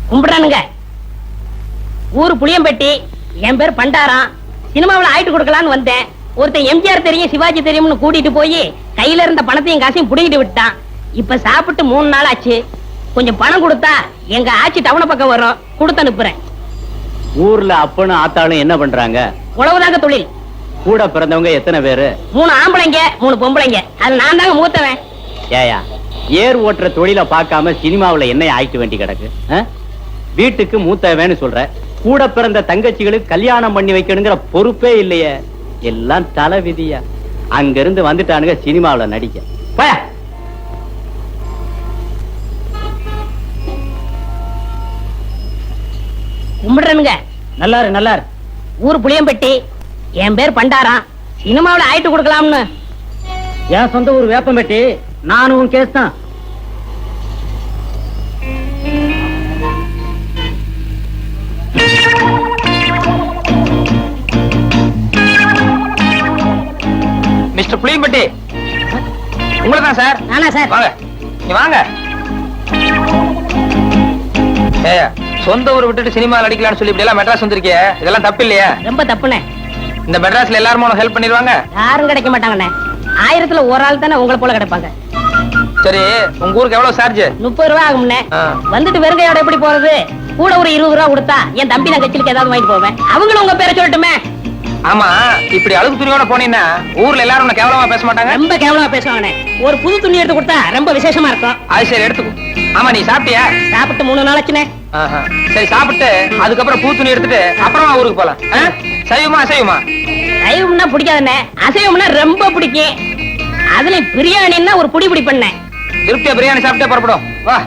கும்பிடுறானுங்க. ஊரு புளியம்பட்டி, என் பேர் பண்டாரம். சினிமாவில் ஆயிட்டு கொடுக்கலான்னு வந்தேன். ஒருத்தன் எம்ஜிஆர் தெரியும் சிவாஜி தெரியும்னு கூட்டிட்டு போய் கையில இருந்த பணத்தையும் காசையும் புடிங்கிட்டு விட்டான். இப்ப சாப்பிட்டு 3 நாள் ஆச்சு. கொஞ்சம் பணம் கொடுத்தா எங்க ஆட்சி டவுன பக்கம் வரும், கொடுத்து அனுப்புறேன். ஊர்ல அப்பனும் ஆத்தாளும் என்ன பண்றாங்க? உழவுதாங்க தொழில். கூட பிறந்தவங்க எத்தனை பேரு? 3 ஆம்பளைங்க 3 பொம்பளைங்க. அது நான் தாங்க மூத்தவன். ஏயா ஏர் ஓட்டுற தொழில பார்க்காம சினிமாவுல என்ன ஆயிட்டு வேண்டி கிடக்கு? வீட்டுக்கு மூத்தவன்னு சொல்ற, கூட பிறந்த தங்கச்சிகளுக்கு கல்யாணம் பண்ணி வைக்கணுங்கிற பொறுப்பே இல்லையே. எல்லாம் தலை விதியா. அங்க இருந்து வந்துட்டானுங்க சினிமாவுல நடிக்க. போயா. கும்பிடுறனுங்க. நல்லாரு நல்லாரு. ஊர் புளியம்பட்டி, என் பேர் பண்டாரம். சினிமாவில் ஆயிட்டு கொடுக்கலாம்னு. என் சொந்த ஊர் வேப்பம்பட்டி. நானும் கேஸ் தான். மிஸ்டர் புளியம்பட்டி, உங்களை தான் சார். நானா சார்? வாங்க, நீ வாங்க. ஏய், சொந்த ஊர் விட்டுட்டு சினிமாவில் அடிக்கலாம்னு சொல்லி இப்படி எல்லாம் மெட்ராஸ் வந்திருக்கிய, இதெல்லாம் தப்பு இல்லையா? ரொம்ப தப்புனே. இந்த மெட்ராஸ்ல எல்லாரும் உனக்கு ஹெல்ப் பண்ணிடுவாங்க? யாரும் கிடைக்க மாட்டாங்கண்ணே. 1000த்துல ஒரு ஆள் தானே உங்களை போல கிடைப்பாங்க. சரி, உங்க ஊருக்கு எவ்வளவு சார்ஜ்? 30 ரூபா ஆகும்ண்ணே. வந்துட்டு வெறுங்கையோட எப்படி போறது? கூட ஒரு 20 ரூபா கொடுத்தா என் தம்பி நான் கட்சிக்கு ஏதாவது வாங்கிட்டு போவேன். அவங்களும் உங்க பேரை சொல்லட்டுமே. ஆமா, இப்படி அழுகு துணியோட போனீங்கன்னா ஊர்ல எல்லாரும் உன்னை கேவலமா பேச மாட்டாங்க? ரொம்ப கேவலமா பேசுவாங்கண்ணே. ஒரு புது துணி எடுத்து கொடுத்தா ரொம்ப விசேஷமா இருக்கும். அது சரி, எடுத்துக்கோ. ஆமா, நீ சாப்பிட்டியா? சாப்பிட்டு 3 நாள் ஆச்சுண்ணே. சரி, சாப்பிட்டு அதுக்கப்புறம் பூ துணி எடுத்துட்டு அப்புறமா ஊருக்கு போலாம். சைவமா அசைவமா? சைவம்னா பிடிக்காதுண்ணே, அசைவம்னா ரொம்ப பிடிக்கும். அதுல பிரியாணின்னா ஒரு புடி புடி பண்ணேன். திருப்தியா பிரியாணி சாப்பிட்டே புறப்படும். வா.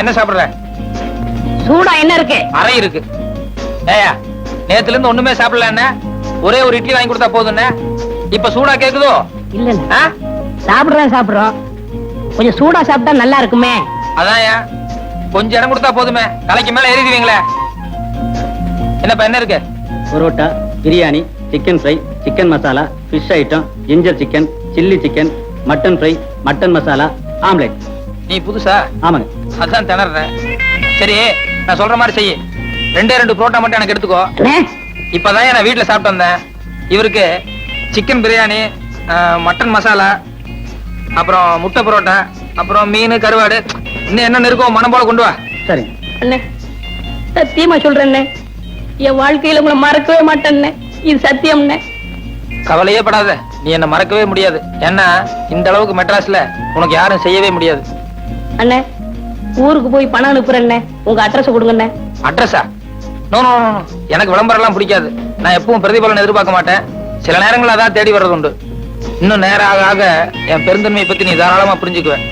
என்ன சாப்பிடுற? சூடா என்ன இருக்கு? அறை இருக்கு. ஏயா, நேத்துல இருந்து ஒண்ணுமே சாப்பிடல. என்ன ஒரே ஒரு இட்லி வாங்கி கொடுத்தா போதும். இப்ப சூடா கேக்குதோ? இல்ல, சாப்பிடுறோம். கொஞ்சம் சூடா சாப்பிட்டா நல்லா இருக்குமே. அதான், கொஞ்சம் இடம் கொடுத்தா போதுமே, தலைக்கு மேல ஏறிடுவீங்களே. என்னப்பா என்ன இருக்கு? Parotta, biryani, chicken fry, chicken masala, fish item, ginger chicken, chilli chicken, mutton fry, mutton masala, omelette. நீ புதுசா? ஆமாங்க. அதான் திணறேன். சரி, நான் சொல்ற மாதிரி செய்ய. 2 புரோட்டா மட்டும் எனக்கு எடுத்துக்கோ. இப்பதான் நான் வீட்டுல சாப்பிட்டு வந்தேன். இவருக்கு சிக்கன் பிரியாணி, மட்டன் மசாலா, அப்புறம் முட்டை புரோட்டா, அப்புறம் மீன், கருவாடு, இன்னும் என்ன இருக்கோ மனம் போல கொண்டு வா. சரி அண்ணே, சத்தியமா சொல்றேன், என் வாழ்க்கையில உங்களை மறக்கவே மாட்டேன்னு. இது சத்தியம்னே. கவலையே படாத, நீ என்ன மறக்கவே முடியாது. ஏன்னா இந்த அளவுக்கு மெட்ராஸ்ல உனக்கு யாரும் செய்யவே முடியாது. அண்ணே, ஊருக்கு போய் பணம் அனுப்புறேன்னே, உங்க அட்ரஸ் கொடுங்கண்ணே. அட்ரஸா? நோ நோ நோ, எனக்கு விளம்பரம் எல்லாம் பிடிக்காது. நான் எப்பவும் பிரதிபலன் எதிர்பார்க்க மாட்டேன். சில நேரங்கள் அதான் தேடி வர்றது உண்டு. இன்னும் நேரம் ஆக ஆக என் பெருந்தன்மையை பத்தி நீ தாராளமா புரிஞ்சுக்குவேன்.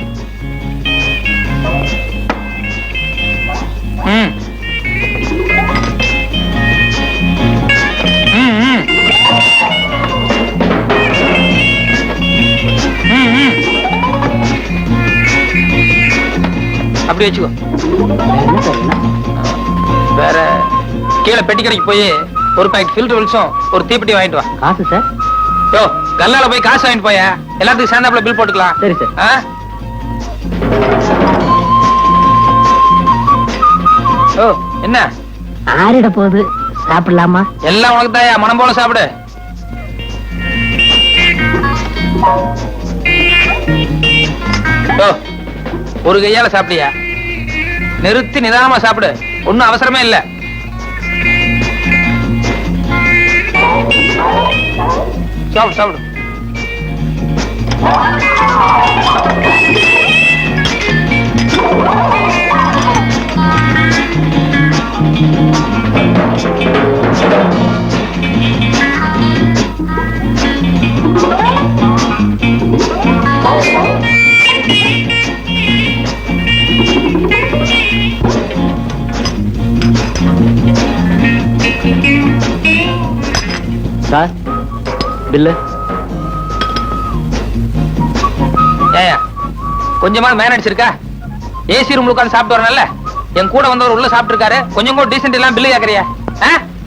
அப்படி வச்சுக்கோ. வேற கீழே பெட்டி கடைக்கு போய் ஒரு பாக்கெட் ஃபில்டர் வெளிச்சம், ஒரு தீப்பெட்டி வாங்கிட்டு வா. காசு சார்? யோ, கல்லால போய் காசு வாங்கிட்டு போய, எல்லாத்துக்கும் சேர்ந்தாப்புல பில் போட்டுக்கலாம். சரி சார். ஓ, என்ன ஆறிட போகுது, சாப்பிடலாமா? எல்லாம் உனக்கு தாயா, மனம் போல சாப்பிடு. ஒரு கையால சாப்பிடியா? நிறுத்தி நிதானமா சாப்பிடு, ஒன்னும் அவசரமே இல்ல. சாப்பிடு சாப்பிடு. Sir, bill. ஏயா, கொஞ்சமா மேனேஜ் இருக்கா? ஏசி ரூம்ல உட்கார்ந்து சாப்பிட்டு வரணும்ல. என் கூட வந்தவர் உள்ள சாப்பிட்டு இருக்காரு, கொஞ்சம் கூட டீசென்ட் எல்லாம் பில்லு கேக்குறியா?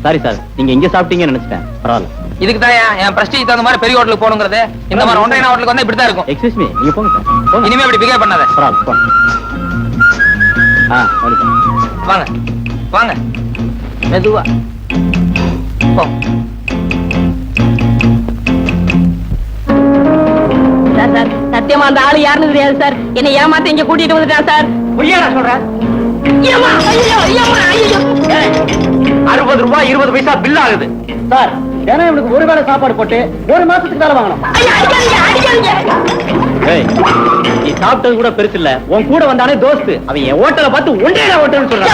சாரி சார், நீங்க இங்க சாப்பிட்டீங்கன்னு நினைச்சிட்டேன். பரவாயில்ல. இதுக்கு தான் என் பிரஸ்டீஜ் தகுந்த மாதிரி பெரிய ஹோட்டலுக்கு போகணுங்கிறது. இந்த மாதிரி ஒன்றைய ஹோட்டலுக்கு வந்தா இப்படிதான் இருக்கும். எக்ஸ்கியூஸ் மீ, நீங்க போங்க சார், போங்க. இனிமே இப்படி பிகேவ் பண்ணாத. பரவாயில்ல, போங்க. வாங்க வாங்க, மெதுவா போ. சார் சார் சத்தியமா அந்த ஆளு யாருன்னு தெரியாது சார். என்னை ஏமாத்த இங்க கூட்டிட்டு வந்துட்டான் சார். புரியாடா சொல்றேன். ஐயம்மா, ஐயோ, ஐயம்மா, ஐயோ. 60 ரூபாய் 20 பைசா பில் ஆகுது சார். ஏன்னா இவனுக்கு ஒரு வேளை சாப்பாடு போட்டு ஒரு மாசத்துக்கு மேல வாங்கணும். ஐயா, அடிக்காதீங்க, அடிக்காதீங்க. ஏய், நீ சாப்பிட்டது கூட பெருசு இல்ல, உன் கூட வந்தானே தோஸ்து, அவன் என் ஹோட்டலை பார்த்து ஒன்றே ஹோட்டல்னு சொல்றான்.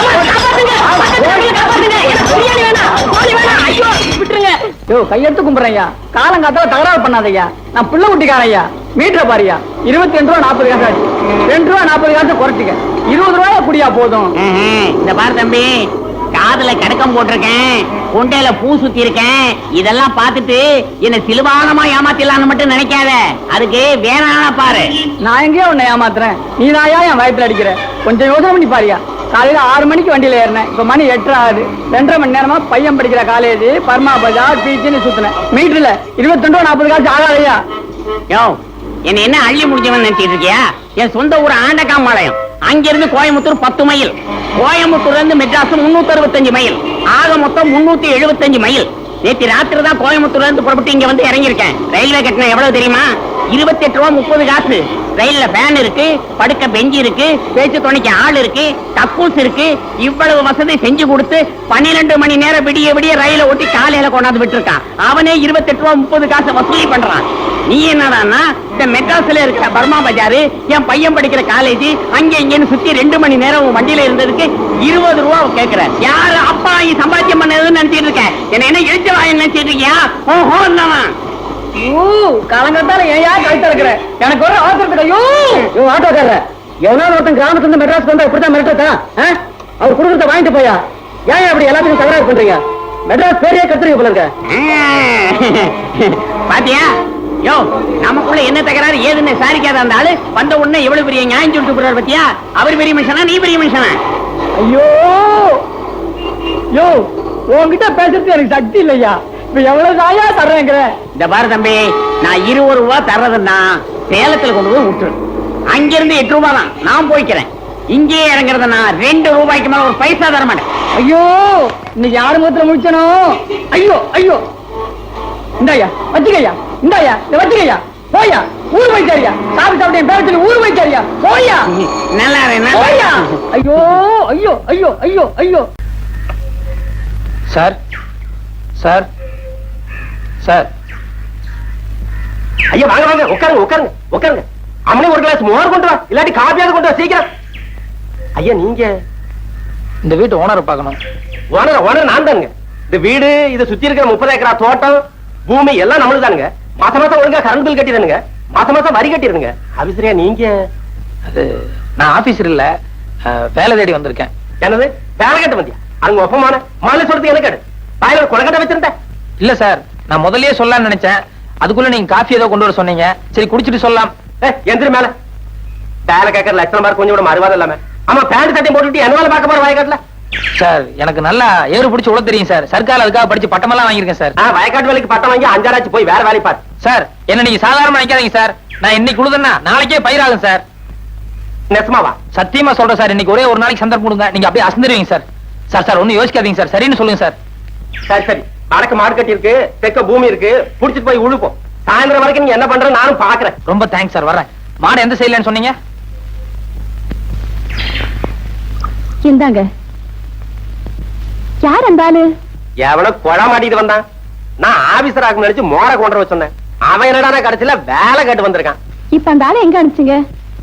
கையெடுத்து கும்பிடுறையா, காலங்காத்தால தகராறு பண்ணாதய்யா. நான் புள்ள குட்டிக்காரையா, மீட்டரை பாரியா. 22 ரூபா 40 காசு ஆச்சு. 2 ரூபா 40 காசு குறைச்சிக்க. 20 ரூபாயா குடியா போதும். இந்த பாரு தம்பி, காதுல கடக்கம் போட்டிருக்கேன், கொண்டையில பூ சுத்தி இருக்கேன். இதெல்லாம் பார்த்துட்டு என்ன சிலுவானமா ஏமாத்திடலான்னு மட்டும் நினைக்காத. அதுக்கு வேணானா பாரு. நான் எங்கேயோ உன்னை ஏமாத்துறேன், நீ தாயா என் வயத்துல அடிக்கிற. கொஞ்சம் யோசனை பண்ணி பாரியா. காலையில 6 மணிக்கு வண்டியில ஏறினேன், இப்ப மணி 8 ஆகுது. 2.5 மணி நேரமா பையன் படிக்கிற காலேஜ், பர்மா பஜார், பீச்சுன்னு சுத்தினேன். மீட்டர்ல 22 ரூபா 40 காசு ஆகாதையா. யோ, என்ன அள்ளி முடிஞ்சவன் நினைச்சிட்டு இருக்கியா? என் சொந்த ஊர் ஆண்டகாம்பாளையம். அங்கிருந்து கோயம்புத்தூர் 10 மைல். கோயம்புத்தூர்ல இருந்து மெட்ராஸ் 365 மைல். ஆக மொத்தம் 375 மைல். நேற்று ராத்திரி தான் கோயம்புத்தூர்ல இருந்து புறப்பட்டு இங்க வந்து இறங்கியிருக்கேன். ரயில்வே கட்டணம் எவ்வளவு தெரியுமா? 28 ரூபா 30 காசு. ரயில்ல ஃபேன் இருக்கு, படுக்க பெஞ்சு இருக்கு, பேச்சு துணைக்கு ஆள் இருக்கு, கக்கூஸ் இருக்கு. இவ்வளவு வசதி செஞ்சு கொடுத்து 12 மணி நேரம் விடிய விடிய ரயில ஓட்டி காலையில கொண்டாந்து விட்டுருக்கான். அவனே 28 ரூபா 30 காசு வசூலி பண்றான். நீ என்னடான்னா இந்த மெட்ராஸ்ல இருக்கிற பர்மா பஜாரு, என் பையன் படிக்கிற காலேஜ், அங்க இங்கன்னு சுத்தி 2 மணி நேரம் உன் வண்டியில இருந்ததுக்கு 20 ரூபா கேட்கிற. யாரு அப்பா நீ சம்பாத்தியம் பண்ணதுன்னு நினைச்சிட்டு இருக்க? என்ன இழுச்ச வாய் நினைச்சிட்டு இருக்கியா? ஓஹோ, காலங்காத்தால ஏயா கழுத்த இருக்கிற? எனக்கு ஒரு அவசரத்துக்கு. ஐயோ ஆட்டோக்கார, எவனாலும் ஒருத்தன் கிராமத்துல இருந்து மெட்ராஸ் வந்தா இப்படித்தான் மிரட்டா? அவர் குடும்பத்தை வாங்கிட்டு போயா. ஏன் அப்படி எல்லாத்தையும் தகராறு பண்றீங்க? மெட்ராஸ் பேரையே கத்துறீங்க போல இருக்க. பாத்தியா? யோ, நமக்குள்ள என்ன தகராறு ஏதுன்னு சாரிக்காத அந்த ஆளு வந்த உடனே எவ்வளவு பெரிய நியாயம் சொல்லிட்டு போறாரு பாத்தியா? அவர் பெரிய மனுஷனா, நீ பெரிய மனுஷனா? ஐயோ யோ, உன்கிட்ட பேசுறது எனக்கு சக்தி இல்லையா. இப்ப எவ்வளவு தாயா தர்றேங்கிற? இந்த பாரு தம்பி, நான் 20 ரூபா தர்றதுன்னா சேலத்துல கொண்டு போய் விட்டுரு. அங்கிருந்து 8 ரூபா தான் நான் போய்க்கிறேன். இங்கே இறங்குறதுன்னா 2 ரூபாய்க்கு மேல ஒரு பைசா தர மாட்டேன். ஐயோ, இன்னைக்கு யாரு முகத்துல முடிச்சனோ? ஐயோ ஐயோ, இந்தாயா வச்சுக்கையா, இந்தாயா வச்சுக்கையா. போயா, ஊர் வைக்காரியா. சாப்பிட்டு என் பேர சொல்லி ஊர் வைக்காரியா. போயா, நல்லா போயா. ஐயோ ஐயோ ஐயோ ஐயோ ஐயோ. சார் சார் சார், ஐயா வாங்க வாங்க, உட்காருங்க உட்காருங்க உட்காருங்க. அம்மனே ஒரு கிளாஸ் மோர் கொண்டு வா, இல்லாட்டி காப்பியாவது கொண்டு வா சீக்கிரம். ஐயா நீங்க இந்த வீட்டு ஓனரை பார்க்கணும். ஓனர் நான் தானுங்க. இந்த வீடு, இதை சுத்தி இருக்கிற 30 ஏக்கரா தோட்டம், பூமி எல்லாம் நம்மளுக்கு தானுங்க. மாசம் மாசம் ஒழுங்கா கரண்ட் பில் கட்டிடுங்க, மாசம் மாசம் வரி கட்டிடுங்க. ஆபீசரியா நீங்க? அது நான் ஆபீசர் இல்ல, வேலை தேடி வந்திருக்கேன். என்னது வேலை கட்ட வந்தியா? அங்க ஒப்பமான மாலை சொல்றதுக்கு என்ன கேடு? பாயில கொலக்கட்டை வச்சிருந்தேன். இல்ல சார், நான் முதல்லயே சொல்லலாம்னு நினைச்சேன். அதுக்குள்ள நீங்க காஃபி ஏதோ கொண்டு வர சொன்னீங்க. சரி குடிச்சிட்டு சொல்லலாம். எந்திர மேல வேலை கேட்கற லட்சணமா கொஞ்சம் கூட மறுவாதம் இல்லாம. ஆமா, பேண்ட் சட்டையும் போட்டுட்டு என்ன வேலை பார்க்க போற வயக்காட்டுல? சார் எனக்கு நல்லா ஏறு பிடிச்சி உள்ள தெரியும் சார். சர்க்கார் அதுக்காக படிச்சு பட்டமெல்லாம் வாங்கியிருக்கேன் சார். வயக்காட்டு வேலைக்கு பட்டம் வாங்கி 5 ஆச்சு, போய் வேற வேலை பாரு. சார் என்ன நீங்க சாதாரணமா நினைக்காதீங்க சார். நான் இன்னைக்கு உழுதுன்னா நாளைக்கே பயிராகும் சார். நெசமாவா? சத்தியமா சொல்றேன் சார். இன்னைக்கு ஒரே ஒரு நாளைக்கு சந்தர்ப்பம் கொடுங்க, நீங்க அப்படியே அசந்துருவீங்க சார். சார் சார் ஒன்னும் யோசிக்காதீங்க சார், சரின்னு சொல்லுங்க சார். சரி சரி, வடக்கு மாடு கட்டி இருக்கு, தெற்க பூமி இருக்கு, புடிச்சிட்டு போய் உழுப்போம். சாயந்தரம் வரைக்கும் நீங்க என்ன பண்ற நானும் பாக்குறேன். ரொம்ப தேங்க்ஸ் சார், வர்றேன். மாடு எந்த சைடுலன்னு சொன்னீங்க? இந்தாங்க. யார் அந்த ஆளு? எவனோ கொலை மாட்டிட்டு வந்தான். நான் ஆபீசர் ஆகும் நினைச்சு மோர கொண்டு வர சொன்னேன். அவன் என்னடா கடைசியில வேலை கேட்டு வந்திருக்கான். இப்ப அந்த ஆளை எங்க அனுப்பிச்சீங்க?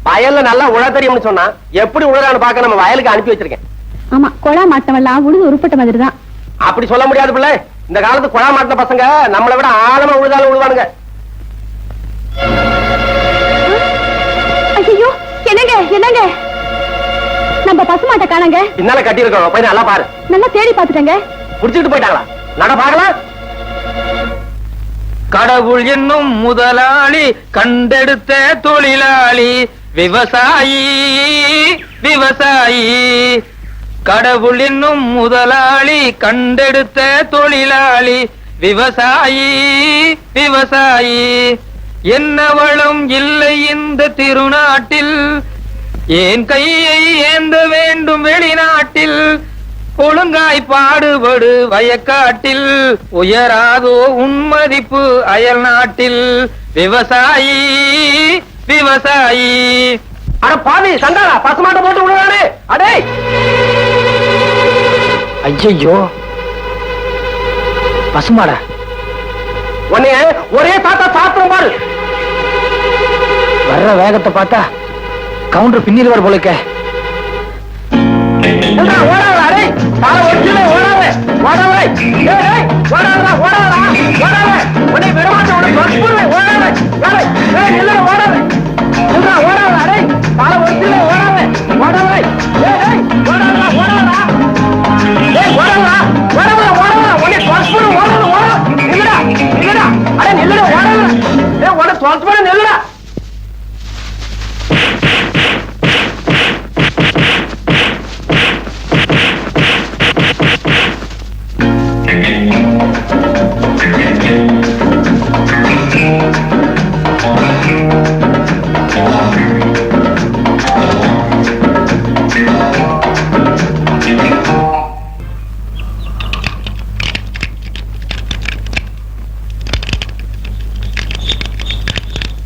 வயல்ல நல்லா உழ தெரியும்னு சொன்னான். எப்படி உழறான்னு பாக்க நம்ம வயலுக்கு அனுப்பி வச்சிருக்கேன். ஆமா, கொலா மாட்டவெல்லாம் உழுது உருப்பட்ட மாதிரி தான். அப்படி சொல்ல முடியாது பிள்ளை. இந்த காலத்து கொலா மாட்டின பசங்க நம்மளை விட ஆழமா உழுதாலும் உழுவானுங்க. ஐயோ, என்னங்க என்னங்க, நம்ம பசுமாட்ட காணங்க. பின்னால கட்டி இருக்கோம், போய் நல்லா பாரு. நல்லா தேடி பாத்துட்டேங்க. குடிச்சிட்டு போயிட்டாங்களா? நட பாக்கலாம். கடவுள் என்னும் முதலாளி, கண்டெடுத்த தொழிலாளி, விவசாயி விவசாயி. கடவுள் என்னும் முதலாளி, கண்டெடுத்த தொழிலாளி, விவசாயி விவசாயி என்ன வளம் இல்லை இந்த திருநாட்டில், ஏன் கையை ஏந்த வேண்டும் வெளிநாட்டில், ஒழுங்காய் பாடுபடு வயக்காட்டில், உயராதோ உன்மதிப்பு அயல் நாட்டில், விவசாயி விவசாயி. அட பாவி சண்டாளா, பசுமாட்டை போட்டு விடுவாரு. அடே ஐயோ பசுமாடா, உன்னைய ஒரே தாத்தா சாத்திரம் பாரு. வர்ற வேகத்தை பார்த்தா கவுண்டர் பின்னில் வர போலுக்க. நெல்லுடா.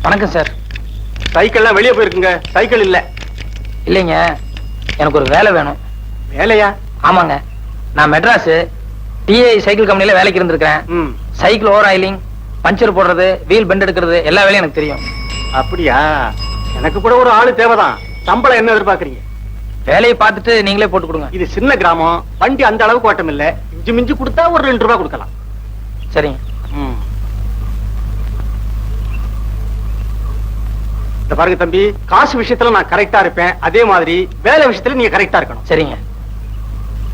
வணக்கம் சார். சைக்கிள்லாம் வெளியே போயிருக்குங்க, சைக்கிள் இல்ல. இல்லைங்க, எனக்கு ஒரு வேலை வேணும். வேலையா? ஆமாங்க, நான் மெட்ராஸ் டிஐ சைக்கிள் கம்பெனில வேலைக்கு இருந்திருக்கேன். சைக்கிள் ஓவர் ஆயிலிங், பஞ்சர் போடுறது, வீல் பெண்ட் எடுக்கிறது எல்லா வேலையும் எனக்கு தெரியும். அப்படியா? எனக்கு கூட ஒரு ஆளு தேவைதான். சம்பளம் என்ன எதிர்பார்க்கறீங்க? வேலையை பார்த்துட்டு நீங்களே போட்டு கொடுங்க. இது சின்ன கிராமம், வண்டி அந்த அளவுக்கு ஓட்டம் இல்ல. இஞ்சி மிஞ்சி கொடுத்தா ஒரு 2 ரூபாய் கொடுக்கலாம். சரிங்க. இந்த பாருங்க தம்பி, காசு விஷயத்துல நான் கரெக்டா இருப்பேன், அதே மாதிரி வேலை விஷயத்துல நீங்க கரெக்டா இருக்கணும். சரிங்க,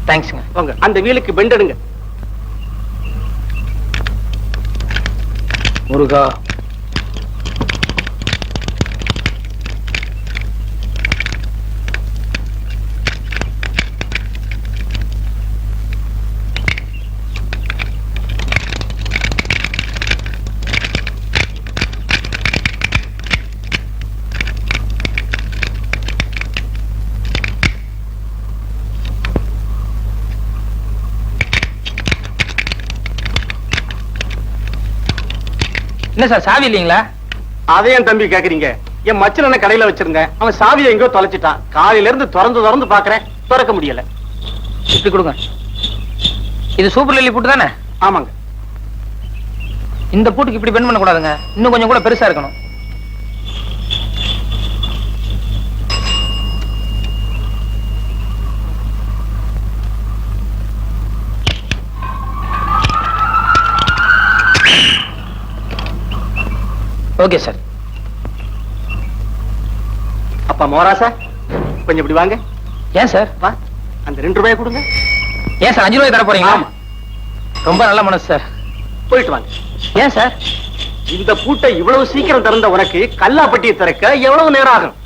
தேங்க்ஸ்ங்க. போங்க, அந்த வீலுக்கு பெண்ட் எடுங்க. முருகா. என்ன சார், சாவி இல்லீங்களா? அதே என் தம்பி கேக்குறீங்க? என் மச்சன கடையில வச்சிருங்க, அவன் சாவியை எங்கோ தொலைச்சிட்டான். காலையில இருந்து திறந்து பாக்குறேன், திறக்க முடியல. இப்படி கொடுங்க. இது சூப்பர் லில்லி பூட்டு தானே? ஆமாங்க. இந்த பூட்டுக்கு இப்படி பெண்ட் பண்ண கூடாதுங்க, இன்னும் கொஞ்சம் கூட பெருசா இருக்கணும். Okay sir. அப்பா மோராசா, கொஞ்சம் இப்படி வாங்க. ஏன் சார்? வா, அந்த 2 ரூபாய் கொடுங்க. ஏன் சார் 5 ரூபாய் தர போறீங்களா? ரொம்ப நல்ல மனசு சார். போயிட்டு வாங்க. ஏன் சார்? இந்த பூட்டை இவ்வளவு சீக்கிரம் திறந்த உனக்கு கல்லாப்பட்டியை திறக்க எவ்வளவு நேரம் ஆகும்?